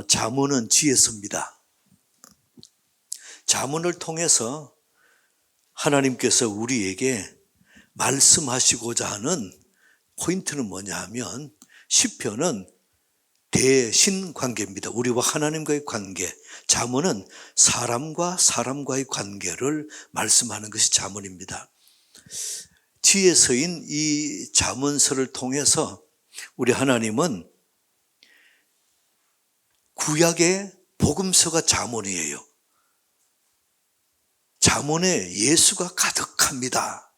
잠언은 지혜서입니다. 잠언을 통해서 하나님께서 우리에게 말씀하시고자 하는 포인트는 뭐냐 하면 시편은 대신 관계입니다. 우리와 하나님과의 관계. 잠언은 사람과 사람과의 관계를 말씀하는 것이 잠언입니다. 지혜서인 이 잠언서를 통해서 우리 하나님은 구약의 복음서가 잠언이에요. 잠언에 예수가 가득합니다.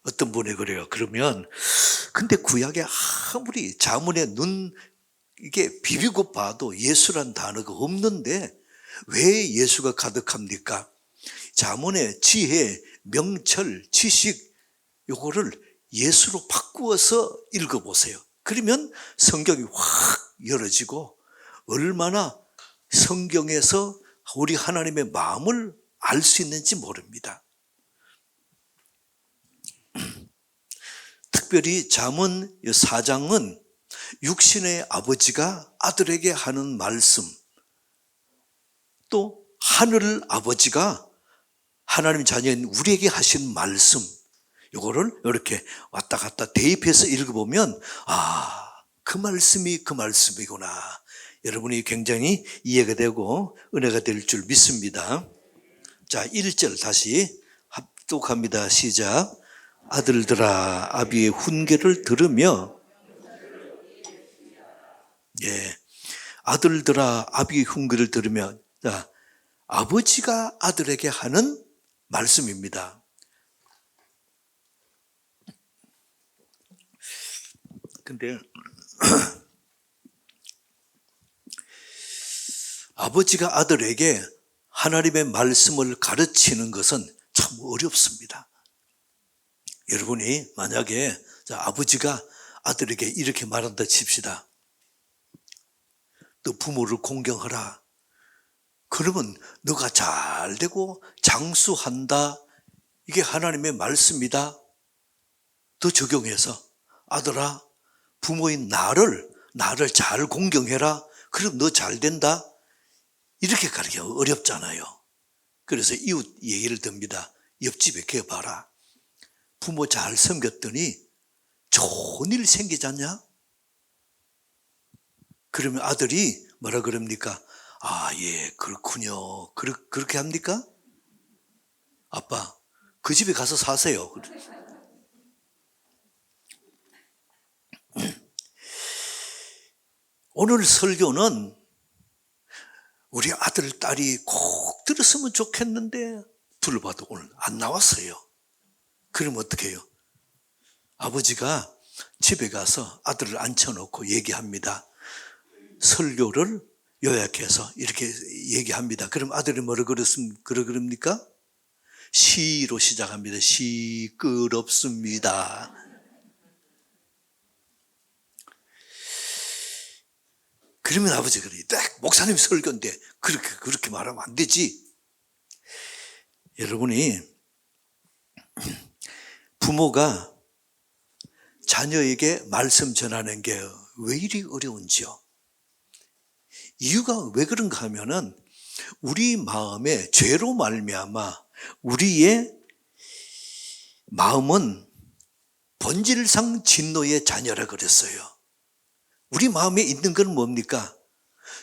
어떤 분이 그래요. 그러면 근데 구약에 아무리 잠언에 이게 비비고 봐도 예수란 단어가 없는데 왜 예수가 가득합니까? 잠언의 지혜, 명철, 지식 요거를 예수로 바꾸어서 읽어보세요. 그러면 성경이 확 열어지고 얼마나 성경에서 우리 하나님의 마음을 알 수 있는지 모릅니다. 특별히 잠언 4장은 육신의 아버지가 아들에게 하는 말씀, 또 하늘 아버지가 하나님 자녀인 우리에게 하신 말씀, 이거를 이렇게 왔다 갔다 대입해서 읽어보면 그 말씀이 그 말씀이구나. 여러분이 굉장히 이해가 되고 은혜가 될 줄 믿습니다. 자, 1절 다시 합독합니다. 시작. 아들들아 아비의 훈계를 들으며, 아들들아 아비의 훈계를 들으며, 자, 아버지가 아들에게 하는 말씀입니다. 근데 아버지가 아들에게 하나님의 말씀을 가르치는 것은 참 어렵습니다. 여러분이 만약에 아버지가 아들에게 이렇게 말한다 칩시다. 너 부모를 공경하라. 그러면 너가 잘 되고 장수한다. 이게 하나님의 말씀이다. 더 적용해서 아들아 부모인 나를 잘 공경해라. 그럼 너 잘 된다. 이렇게 가르치기 어렵잖아요. 그래서 이웃 얘기를 듭니다. 옆집에 걔 봐라. 부모 잘 섬겼더니 좋은 일 생기지 않냐? 그러면 아들이 뭐라 그럽니까? 예, 그렇군요. 그렇게 합니까? 아빠, 그 집에 가서 사세요. 오늘 설교는 우리 아들, 딸이 꼭 들었으면 좋겠는데 불러봐도 오늘 안 나왔어요. 그럼 어떻게 해요? 아버지가 집에 가서 아들을 앉혀놓고 얘기합니다. 설교를 요약해서 이렇게 얘기합니다. 그럼 아들이 뭐라 그럽니까? 시로 시작합니다. 시끄럽습니다. 그러면 아버지가 그래. 딱 목사님 설교인데 그렇게 말하면 안 되지. 여러분이 부모가 자녀에게 말씀 전하는 게 왜 이리 어려운지요? 이유가 왜 그런가 하면은 우리 마음에 죄로 말미암아 우리의 마음은 본질상 진노의 자녀라 그랬어요. 우리 마음에 있는 건 뭡니까?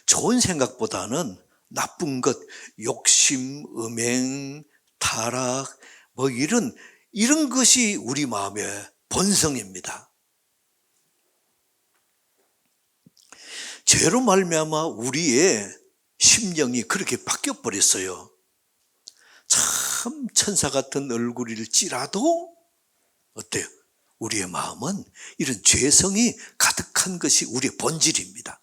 좋은 생각보다는 나쁜 것, 욕심, 음행, 타락, 이런 것이 우리 마음의 본성입니다. 죄로 말미암아 우리의 심령이 그렇게 바뀌어 버렸어요. 참 천사 같은 얼굴일지라도 어때요? 우리의 마음은 이런 죄성이 가득한 것이 우리의 본질입니다.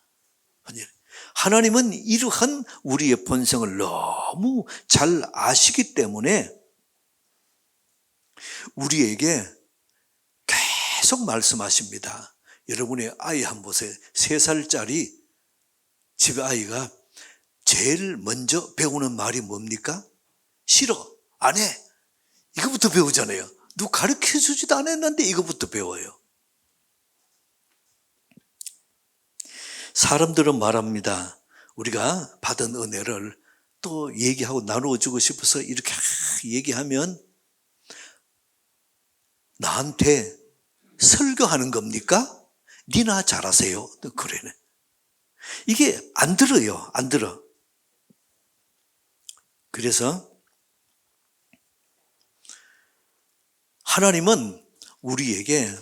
하나님은 이러한 우리의 본성을 너무 잘 아시기 때문에 우리에게 계속 말씀하십니다. 여러분의 아이 한번 보세요. 3살짜리 집에 아이가 제일 먼저 배우는 말이 뭡니까? 싫어, 안 해. 이거부터 배우잖아요. 누가 가르쳐주지도 않았는데 이거부터 배워요. 사람들은 말합니다. 우리가 받은 은혜를 또 얘기하고 나누어주고 싶어서 이렇게 얘기하면 나한테 설교하는 겁니까? 니나 잘하세요. 그러네. 이게 안 들어요. 안 들어. 그래서 하나님은 우리에게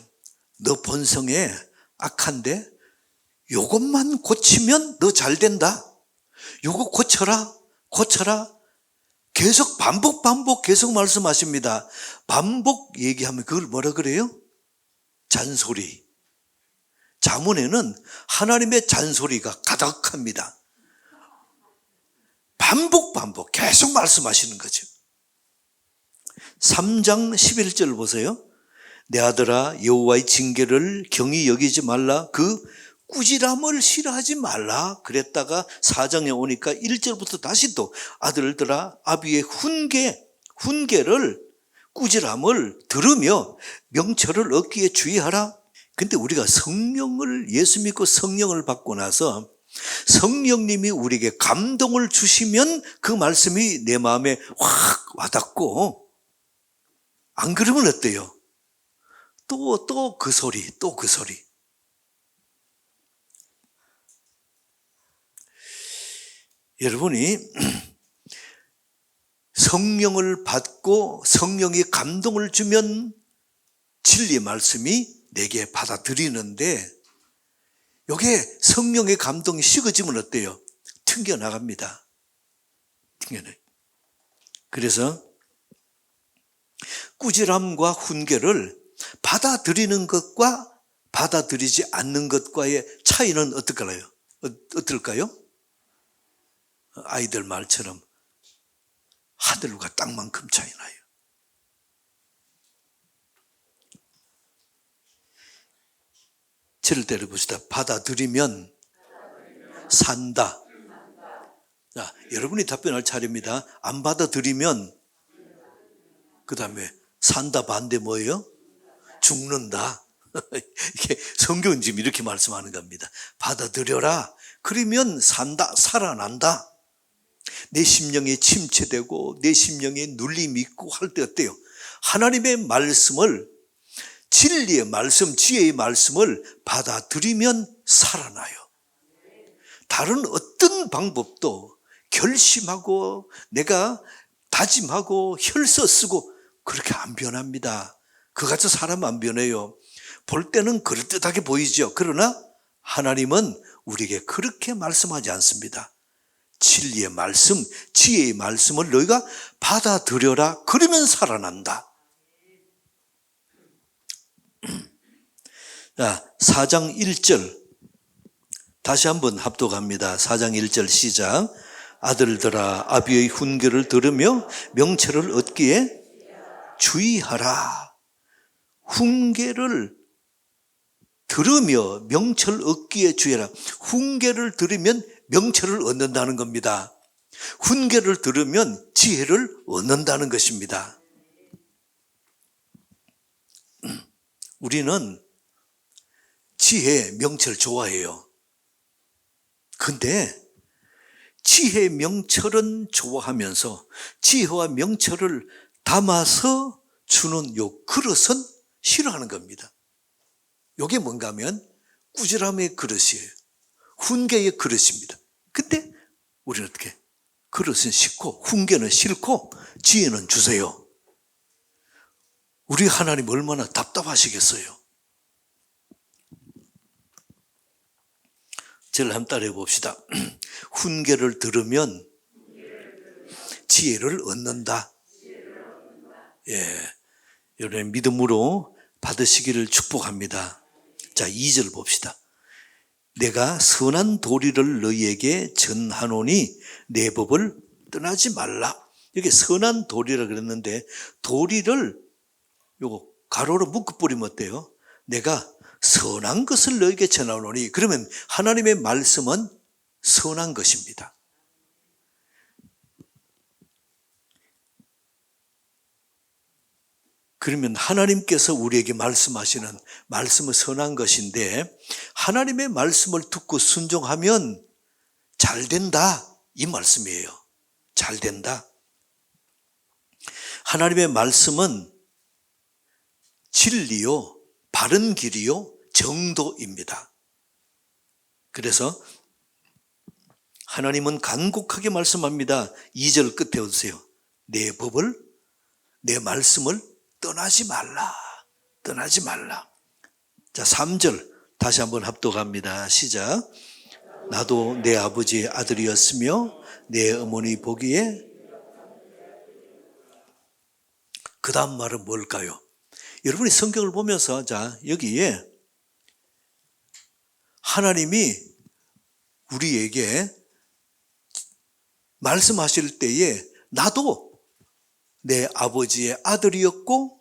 너 본성에 악한데 요것만 고치면 너 잘 된다. 요거 고쳐라. 계속 반복 계속 말씀하십니다. 반복 얘기하면 그걸 뭐라 그래요? 잔소리. 잠언에는 하나님의 잔소리가 가득합니다. 반복 계속 말씀하시는 거죠. 3장 11절 보세요. 내 아들아 여호와의 징계를 경히 여기지 말라. 그 꾸지람을 싫어하지 말라 그랬다가 4장에 오니까 1절부터 다시 또 아들들아 아비의 훈계를 꾸지람을 들으며 명철을 얻기에 주의하라. 근데 우리가 예수 믿고 성령을 받고 나서 성령님이 우리에게 감동을 주시면 그 말씀이 내 마음에 확 와닿고, 안 그러면 어때요? 또 그 소리. 여러분이 성령을 받고 성령이 감동을 주면 진리의 말씀이 내게 받아들이는데, 이게 성령의 감동이 식어지면 어때요? 튕겨나갑니다. 튕겨나요. 그래서 꾸지람과 훈계를 받아들이는 것과 받아들이지 않는 것과의 차이는 어떨까요? 아이들 말처럼 하늘과 땅만큼 차이 나요. 저를 때려봅시다. 받아들이면 산다. 자, 여러분이 답변할 차례입니다. 안 받아들이면, 그 다음에 산다 반대 뭐예요? 죽는다. 이게 성경은 지금 이렇게 말씀하는 겁니다. 받아들여라. 그러면 산다, 살아난다. 내 심령이 침체되고 내 심령에 눌림이 있고 할 때 어때요? 하나님의 말씀을, 진리의 말씀, 지혜의 말씀을 받아들이면 살아나요. 다른 어떤 방법도 결심하고 내가 다짐하고 혈서 쓰고 그렇게 안 변합니다. 그같이 사람 안 변해요. 볼 때는 그럴듯하게 보이죠. 그러나 하나님은 우리에게 그렇게 말씀하지 않습니다. 진리의 말씀, 지혜의 말씀을 너희가 받아들여라. 그러면 살아난다. 자, 4장 1절 다시 한번 합독합니다. 4장 1절 시작. 아들들아 아비의 훈계를 들으며 명철을 얻기에 주의하라. 훈계를 들으며 명철을 얻기에 주의하라. 훈계를 들으면 명철을 얻는다는 겁니다. 훈계를 들으면 지혜를 얻는다는 것입니다. 우리는 지혜, 명철 좋아해요. 근데 지혜, 명철은 좋아하면서 지혜와 명철을 담아서 주는 요 그릇은 싫어하는 겁니다. 이게 뭔가 하면 꾸지람의 그릇이에요. 훈계의 그릇입니다. 근데 우리는 어떻게? 그릇은 싫고 훈계는 싫고 지혜는 주세요. 우리 하나님 얼마나 답답하시겠어요. 저를 한번 따라해 봅시다. 훈계를 들으면 지혜를 얻는다. 예, 여러분 믿음으로 받으시기를 축복합니다. 자, 2절 봅시다. 내가 선한 도리를 너희에게 전하노니 내 법을 떠나지 말라. 여기 선한 도리라 그랬는데, 도리를 요거 가로로 묶어버리면 어때요? 내가 선한 것을 너에게 전하노니, 그러면 하나님의 말씀은 선한 것입니다. 그러면 하나님께서 우리에게 말씀하시는 말씀은 선한 것인데, 하나님의 말씀을 듣고 순종하면 잘 된다 이 말씀이에요. 잘 된다. 하나님의 말씀은 진리요, 바른 길이요, 정도입니다. 그래서 하나님은 간곡하게 말씀합니다. 2절 끝에 오세요. 내 법을, 내 말씀을 떠나지 말라. 떠나지 말라. 자, 3절 다시 한번 합독합니다. 시작. 나도 내 아버지의 아들이었으며 내 어머니 보기에 그 다음 말은 뭘까요? 여러분이 성경을 보면서 자 여기에 하나님이 우리에게 말씀하실 때에 나도 내 아버지의 아들이었고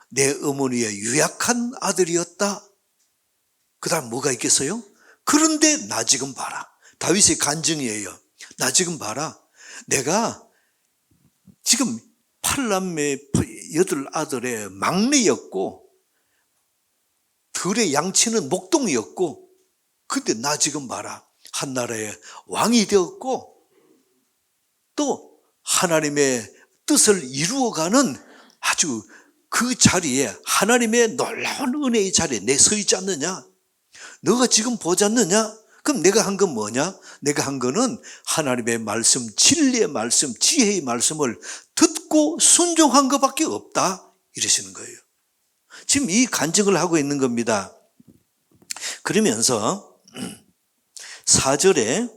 내 어머니의 유약한 아들이었다. 그 다음 뭐가 있겠어요? 그런데 나 지금 봐라. 다윗의 간증이에요. 나 지금 봐라. 내가 지금 8남매 8아들의 막내였고 들의 양치는 목동이었고 근데 나 지금 봐라. 한 나라의 왕이 되었고 또 하나님의 뜻을 이루어가는 아주 그 자리에 하나님의 놀라운 은혜의 자리에 내 서 있지 않느냐? 너가 지금 보지 않느냐? 그럼 내가 한 건 뭐냐? 내가 한 거는 하나님의 말씀, 진리의 말씀, 지혜의 말씀을 듣고 순종한 것밖에 없다 이러시는 거예요. 지금 이 간증을 하고 있는 겁니다. 그러면서 4절에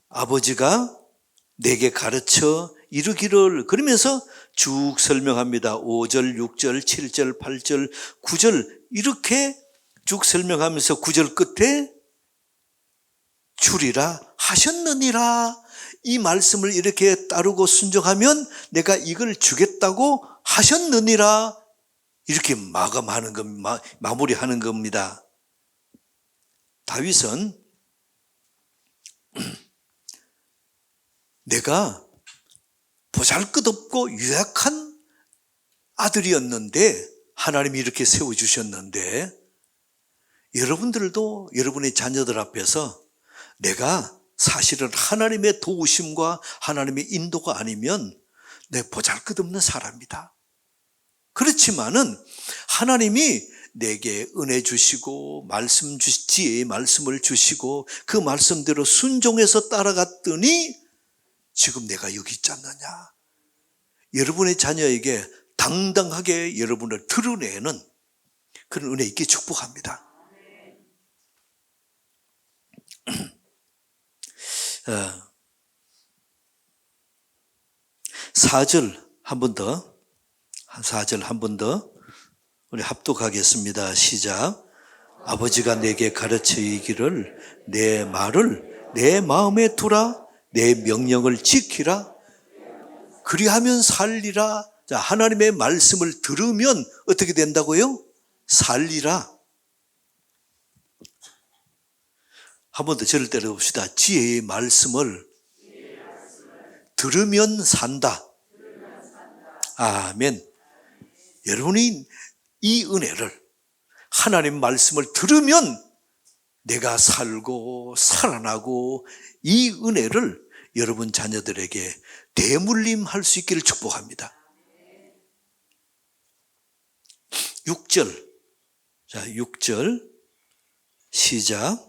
아버지가 내게 가르쳐 이르기를 그러면서 쭉 설명합니다. 5절, 6절, 7절, 8절, 9절 이렇게 쭉 설명하면서 9절 끝에 주리라 하셨느니라 이 말씀을 이렇게 따르고 순종하면 내가 이걸 주겠다고 하셨느니라 이렇게 마감하는 겁니다. 마무리하는 겁니다. 다윗은 내가 보잘것없고 유약한 아들이었는데 하나님이 이렇게 세워주셨는데 여러분들도 여러분의 자녀들 앞에서 내가 사실은 하나님의 도우심과 하나님의 인도가 아니면 내 보잘것없는 사람이다. 그렇지만은 하나님이 내게 은혜 주시고 지혜의 말씀을 주시고 그 말씀대로 순종해서 따라갔더니 지금 내가 여기 있지 않느냐. 여러분의 자녀에게 당당하게 여러분을 드러내는 그런 은혜 있게 축복합니다. 4절 한 번 더, 4절 한 번 더 우리 합독하겠습니다. 시작. 아버지가 내게 가르쳐 이기를 내 말을 내 마음에 두라 내 명령을 지키라 그리하면 살리라. 자, 하나님의 말씀을 들으면 어떻게 된다고요? 살리라. 한 번 더 저를 때려봅시다. 지혜의 말씀을 들으면 산다. 아멘. 여러분이 이 은혜를 하나님 말씀을 들으면 내가 살고 살아나고 이 은혜를 여러분 자녀들에게 대물림할 수 있기를 축복합니다. 6절. 자, 6절 시작.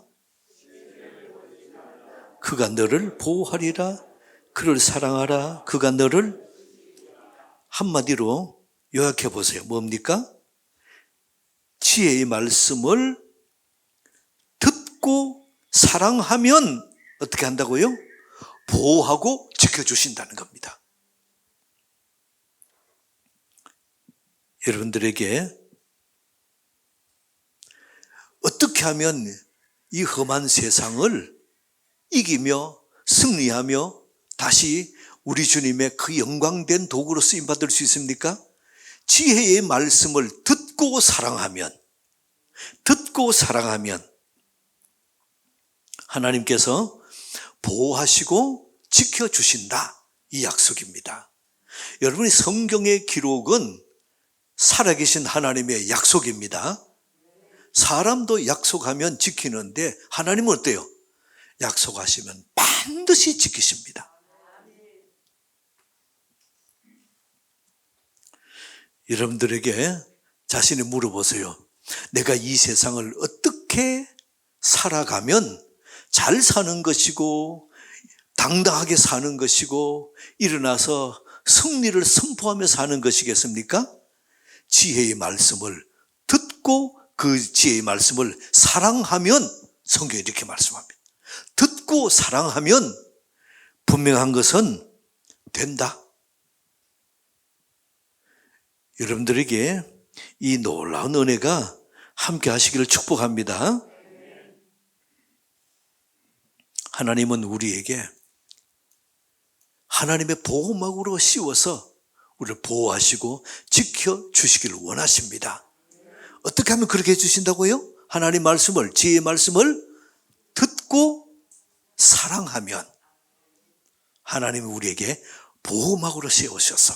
그가 너를 보호하리라. 그를 사랑하라. 그가 너를 한마디로 요약해 보세요. 뭡니까? 지혜의 말씀을 듣고 사랑하면 어떻게 한다고요? 보호하고 지켜주신다는 겁니다. 여러분들에게 어떻게 하면 이 험한 세상을 이기며 승리하며 다시 우리 주님의 그 영광된 도구로 쓰임받을 수 있습니까? 지혜의 말씀을 듣고 사랑하면 하나님께서 보호하시고 지켜주신다. 이 약속입니다. 여러분이 성경의 기록은 살아계신 하나님의 약속입니다. 사람도 약속하면 지키는데 하나님은 어때요? 약속하시면 반드시 지키십니다. 여러분들에게 자신이 물어보세요. 내가 이 세상을 어떻게 살아가면 잘 사는 것이고 당당하게 사는 것이고 일어나서 승리를 선포하며 사는 것이겠습니까? 지혜의 말씀을 듣고 그 지혜의 말씀을 사랑하면, 성경이 이렇게 말씀합니다. 듣고 사랑하면 분명한 것은 된다. 여러분들에게 이 놀라운 은혜가 함께 하시기를 축복합니다. 하나님은 우리에게 하나님의 보호막으로 씌워서 우리를 보호하시고 지켜주시기를 원하십니다. 어떻게 하면 그렇게 해주신다고요? 하나님 말씀을, 지혜의 말씀을 듣고 사랑하면 하나님이 우리에게 보호막으로 씌우셔서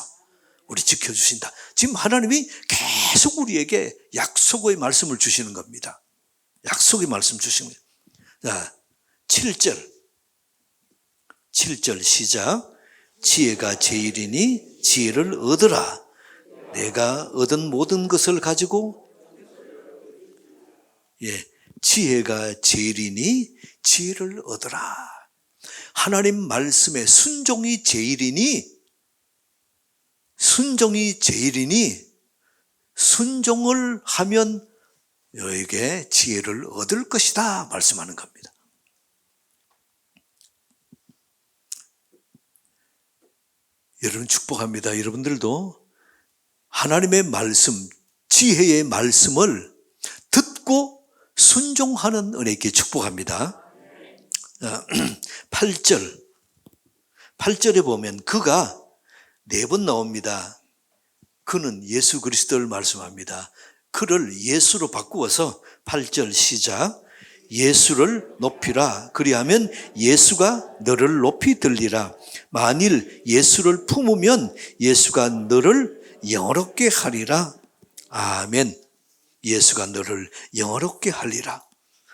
우리 지켜주신다. 지금 하나님이 계속 우리에게 약속의 말씀을 주시는 겁니다. 약속의 말씀 주시는 거예요. 자, 7절 시작. 지혜가 제일이니 지혜를 얻으라. 내가 얻은 모든 것을 가지고 지혜가 제일이니 지혜를 얻으라. 하나님 말씀에 순종이 제일이니 순종을 하면 너에게 지혜를 얻을 것이다 말씀하는 겁니다. 여러분 축복합니다. 여러분들도 하나님의 말씀, 지혜의 말씀을 듣고 순종하는 은혜 있게 축복합니다. 8절에 보면 그가 4번 나옵니다. 그는 예수 그리스도를 말씀합니다. 그를 예수로 바꾸어서 8절 시작. 예수를 높이라. 그리하면 예수가 너를 높이 들리라. 만일 예수를 품으면 예수가 너를 영화롭게 하리라. 아멘. 예수가 너를 영화롭게 하리라.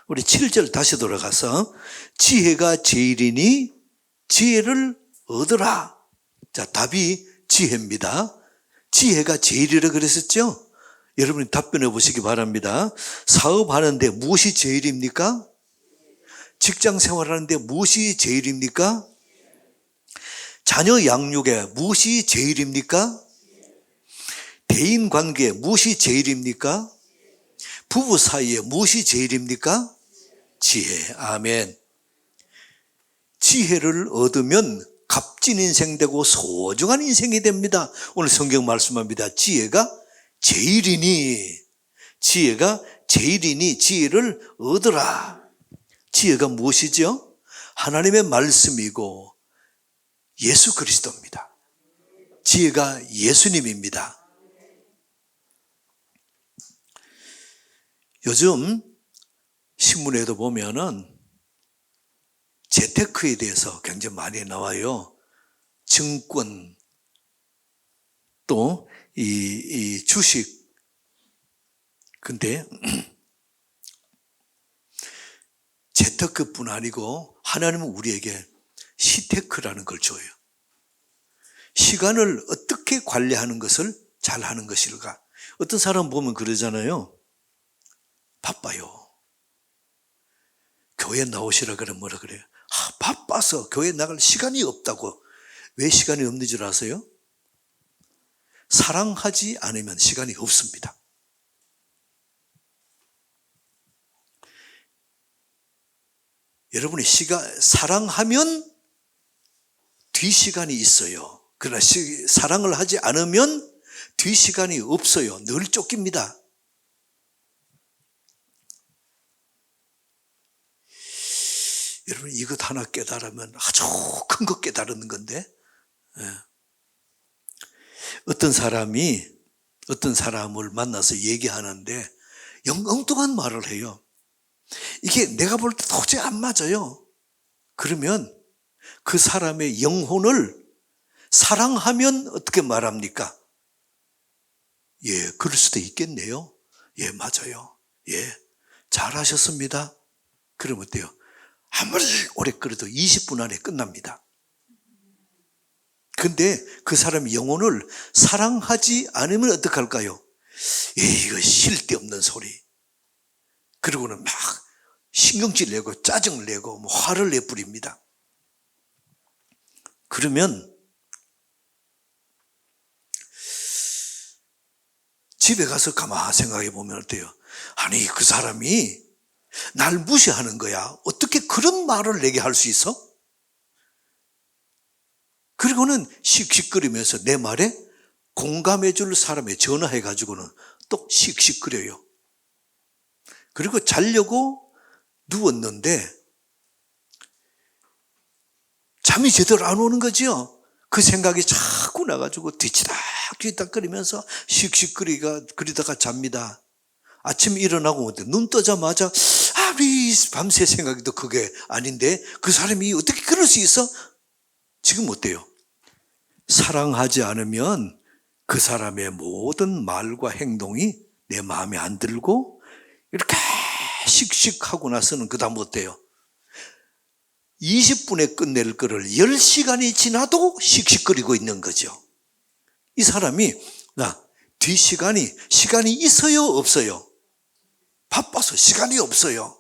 우리 7절 다시 돌아가서 지혜가 제일이니 지혜를 얻으라. 자, 답이 지혜입니다. 지혜가 제일이라 그랬었죠? 여러분이 답변해 보시기 바랍니다. 사업하는데 무엇이 제일입니까? 직장 생활하는데 무엇이 제일입니까? 자녀 양육에 무엇이 제일입니까? 대인 관계에 무엇이 제일입니까? 부부 사이에 무엇이 제일입니까? 지혜. 아멘. 지혜를 얻으면 값진 인생 되고 소중한 인생이 됩니다. 오늘 성경 말씀합니다. 지혜가 제일이니 지혜를 얻으라. 지혜가 무엇이죠? 하나님의 말씀이고 예수 그리스도입니다. 지혜가 예수님입니다. 요즘 신문에도 보면은 재테크에 대해서 굉장히 많이 나와요. 증권, 또 이 주식. 근데 재테크뿐 아니고 하나님은 우리에게 시테크라는 걸 줘요. 시간을 어떻게 관리하는 것을 잘하는 것일까? 어떤 사람 보면 그러잖아요. 바빠요. 교회 나오시라 그러면 뭐라 그래요? 바빠서 교회 나갈 시간이 없다고. 왜 시간이 없는 줄 아세요? 사랑하지 않으면 시간이 없습니다. 여러분이 사랑하면 뒤시간이 있어요. 그러나 사랑을 하지 않으면 뒤시간이 없어요. 늘 쫓깁니다. 여러분 이것 하나 깨달으면 아주 큰 거 깨달은 건데, 어떤 사람을 만나서 얘기하는데 엉뚱한 말을 해요. 이게 내가 볼 때 도저히 안 맞아요. 그러면 그 사람의 영혼을 사랑하면 어떻게 말합니까? 예, 그럴 수도 있겠네요. 예, 맞아요. 예, 잘하셨습니다. 그러면 어때요? 아무리 오래 끓여도 20분 안에 끝납니다. 근데 그 사람이 영혼을 사랑하지 않으면 어떡할까요? 이거 쓸데없는 소리. 그러고는 막 신경질 내고 짜증을 내고 뭐 화를 내뿌립니다. 그러면 집에 가서 가만히 생각해 보면 어때요? 아니 그 사람이 날 무시하는 거야. 어떻게 그런 말을 내게 할 수 있어? 그리고는 씩씩거리면서 내 말에 공감해 줄 사람에 전화해 가지고는 또 씩씩거려요. 그리고 자려고 누웠는데 잠이 제대로 안 오는 거지요. 그 생각이 자꾸 나가지고 뒤치닥거리면서 씩씩거리다가 잡니다. 아침에 일어나고 눈 뜨자마자 우리 밤새 생각이 또 그게 아닌데 그 사람이 어떻게 그럴 수 있어? 지금 어때요? 사랑하지 않으면 그 사람의 모든 말과 행동이 내 마음에 안 들고 이렇게 씩씩하고 나서는 그 다음 어때요? 20분에 끝낼 거를 10시간이 지나도 씩씩거리고 있는 거죠. 이 사람이 시간이 있어요 없어요? 바빠서 시간이 없어요.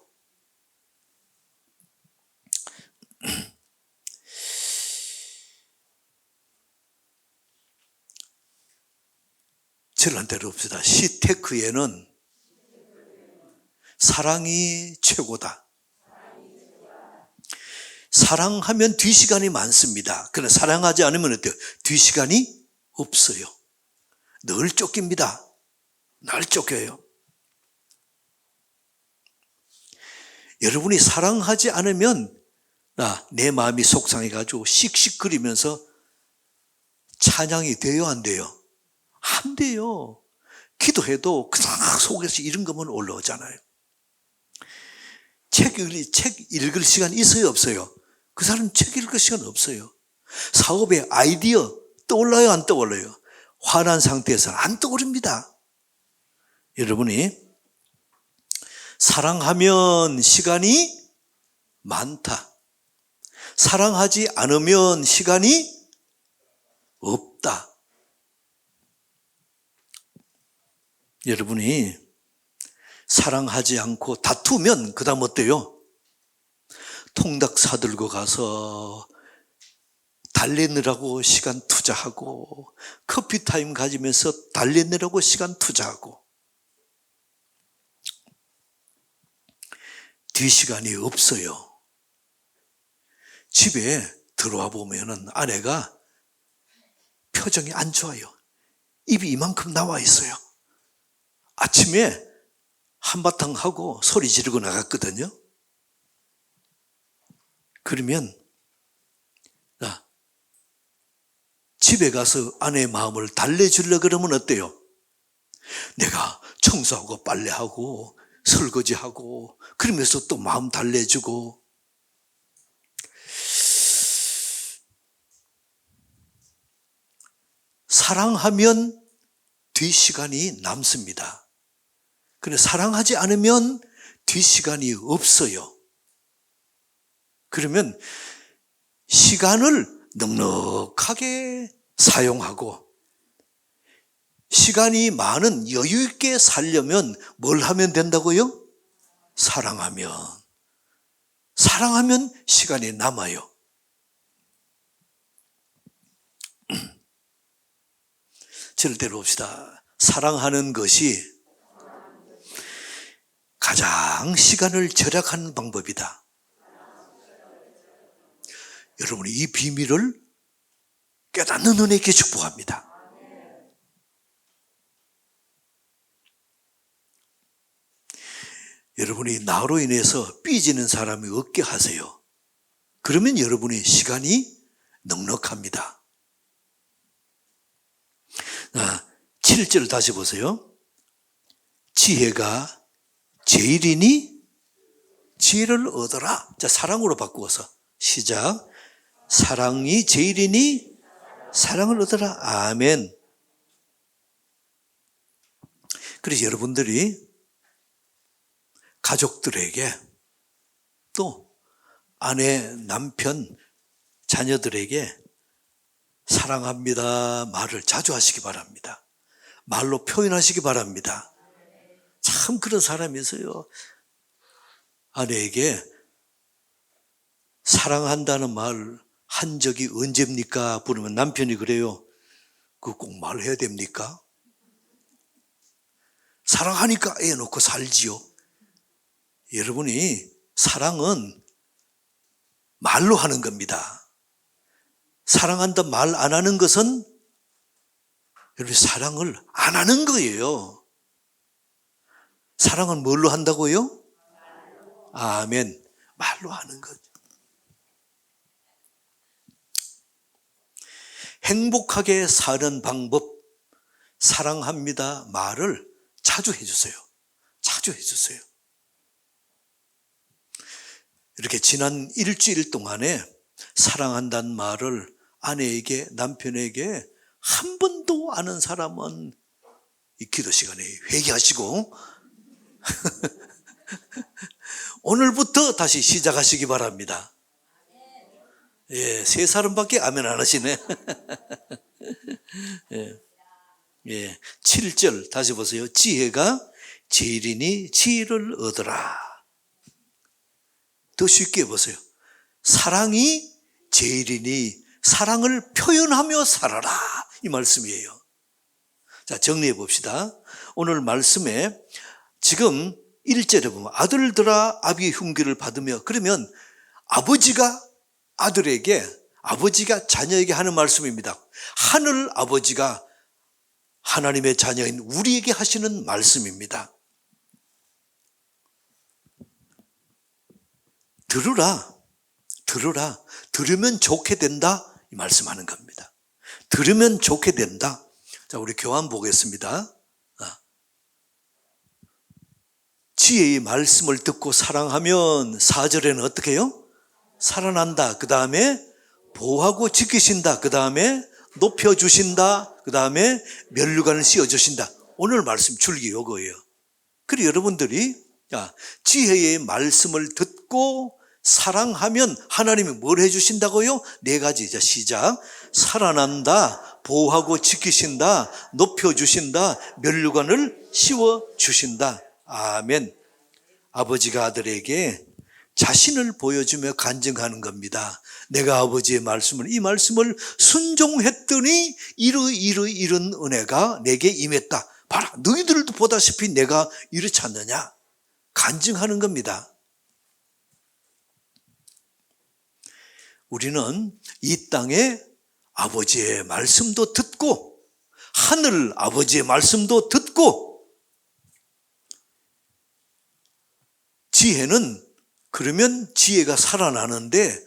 저를 데려옵시다. 시테크에는 사랑이 최고다. 사랑하면 뒤시간이 많습니다. 그러나 사랑하지 않으면 어때요? 뒤시간이 없어요. 늘 쫓깁니다. 날 쫓겨요. 여러분이 사랑하지 않으면 내 마음이 속상해가지고 씩씩거리면서 찬양이 돼요 안 돼요? 안 돼요. 기도해도 그냥 속에서 이런 것만 올라오잖아요. 책 읽을 시간 있어요 없어요? 그 사람 책 읽을 시간 없어요. 사업에 아이디어 떠올라요 안 떠올라요? 화난 상태에서 안 떠오릅니다. 여러분이 사랑하면 시간이 많다. 사랑하지 않으면 시간이 없다. 여러분이 사랑하지 않고 다투면 그 다음 어때요? 통닭 사들고 가서 달래느라고 시간 투자하고 커피 타임 가지면서 달래느라고 시간 투자하고 뒤시간이 없어요. 집에 들어와 보면은 아내가 표정이 안 좋아요. 입이 이만큼 나와 있어요. 아침에 한바탕 하고 소리 지르고 나갔거든요. 그러면 집에 가서 아내의 마음을 달래주려고 그러면 어때요? 내가 청소하고 빨래하고 설거지하고 그러면서 또 마음 달래주고 사랑하면 뒷시간이 남습니다. 그런데 사랑하지 않으면 뒷시간이 없어요. 그러면 시간을 넉넉하게 사용하고 시간이 많은 여유 있게 살려면 뭘 하면 된다고요? 사랑하면 시간이 남아요. 저를 데려옵시다. 사랑하는 것이 가장 시간을 절약하는 방법이다. 여러분이 이 비밀을 깨닫는 은혜께 축복합니다. 여러분이 나로 인해서 삐지는 사람이 없게 하세요. 그러면 여러분의 시간이 넉넉합니다. 7절 다시 보세요. 지혜가 제일이니 지혜를 얻어라. 자, 사랑으로 바꾸어서 시작. 사랑이 제일이니 사랑을 얻어라. 아멘. 그래서 여러분들이 가족들에게 또 아내, 남편, 자녀들에게 사랑합니다 말을 자주 하시기 바랍니다. 말로 표현하시기 바랍니다. 참 그런 사람이 있어요. 아내에게 사랑한다는 말 한 적이 언제입니까? 부르면 남편이 그래요. 그거 꼭 말해야 됩니까? 사랑하니까 애 놓고 살지요. 여러분이 사랑은 말로 하는 겁니다. 사랑한다 말 안 하는 것은 여러분 사랑을 안 하는 거예요. 사랑은 뭘로 한다고요? 아멘. 말로 하는 거죠. 행복하게 사는 방법, 사랑합니다 말을 자주 해주세요. 자주 해주세요. 이렇게 지난 일주일 동안에 사랑한다는 말을 아내에게, 남편에게 한 번도 아는 사람은 이 기도 시간에 회개하시고 오늘부터 다시 시작하시기 바랍니다. 예, 세 사람밖에 아멘 안 하시네. 예, 7절 다시 보세요. 지혜가 제일이니 지혜를 얻으라. 더 쉽게 보세요. 사랑이 제일이니 사랑을 표현하며 살아라. 이 말씀이에요. 자, 정리해 봅시다. 오늘 말씀에 지금 1절에 보면 아들들아 아비의 흉기를 받으며, 그러면 아버지가 아들에게, 아버지가 자녀에게 하는 말씀입니다. 하늘 아버지가 하나님의 자녀인 우리에게 하시는 말씀입니다. 들으라, 들으라, 들으면 좋게 된다, 이 말씀하는 겁니다. 들으면 좋게 된다. 자, 우리 교환 보겠습니다. 지혜의 말씀을 듣고 사랑하면 4절에는 어떻게 해요? 살아난다. 그 다음에 보호하고 지키신다. 그 다음에 높여주신다. 그 다음에 면류관을 씌워주신다. 오늘 말씀 줄기 이거예요. 그리고 여러분들이 지혜의 말씀을 듣고 사랑하면 하나님이 뭘 해주신다고요? 4가지. 자, 시작. 살아난다, 보호하고 지키신다, 높여주신다, 면류관을 씌워주신다. 아멘. 아버지가 아들에게 자신을 보여주며 간증하는 겁니다. 내가 아버지의 말씀을, 이 말씀을 순종했더니 이런 은혜가 내게 임했다. 봐라, 너희들도 보다시피 내가 이렇지 않느냐. 간증하는 겁니다. 우리는 이 땅에 아버지의 말씀도 듣고 하늘 아버지의 말씀도 듣고, 지혜는, 그러면 지혜가 살아나는데,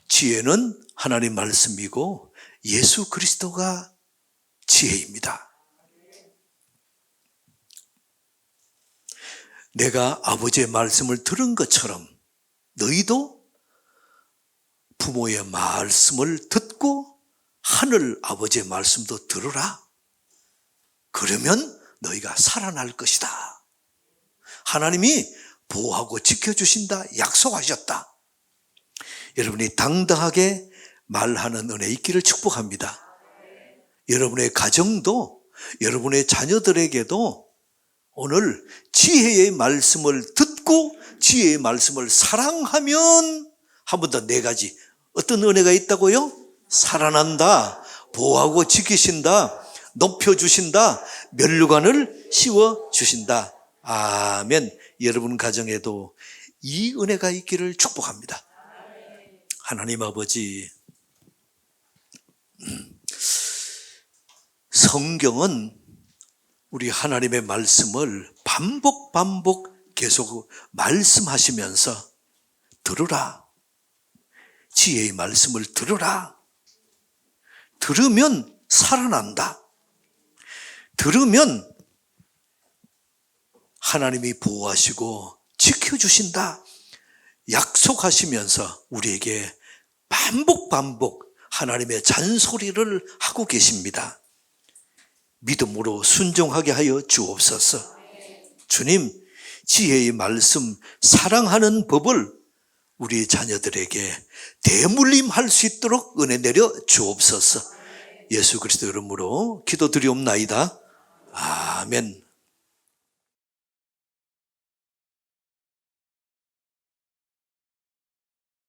지혜는 하나님 말씀이고 예수 그리스도가 지혜입니다. 내가 아버지의 말씀을 들은 것처럼 너희도 부모의 말씀을 듣고 하늘 아버지의 말씀도 들으라. 그러면 너희가 살아날 것이다. 하나님이 보호하고 지켜주신다 약속하셨다. 여러분이 당당하게 말하는 은혜 있기를 축복합니다. 여러분의 가정도, 여러분의 자녀들에게도 오늘 지혜의 말씀을 듣고 지혜의 말씀을 사랑하면 한 번 더 4가지. 어떤 은혜가 있다고요? 살아난다, 보호하고 지키신다, 높여주신다, 면류관을 씌워주신다. 아멘. 여러분 가정에도 이 은혜가 있기를 축복합니다. 하나님 아버지, 성경은 우리 하나님의 말씀을 반복 계속 말씀하시면서 들으라. 지혜의 말씀을 들으라. 들으면 살아난다. 들으면 하나님이 보호하시고 지켜주신다 약속하시면서 우리에게 반복 하나님의 잔소리를 하고 계십니다. 믿음으로 순종하게 하여 주옵소서. 주님, 지혜의 말씀, 사랑하는 법을 우리 자녀들에게 대물림할 수 있도록 은혜 내려 주옵소서. 예수 그리스도 이름으로 기도드리옵나이다. 아멘.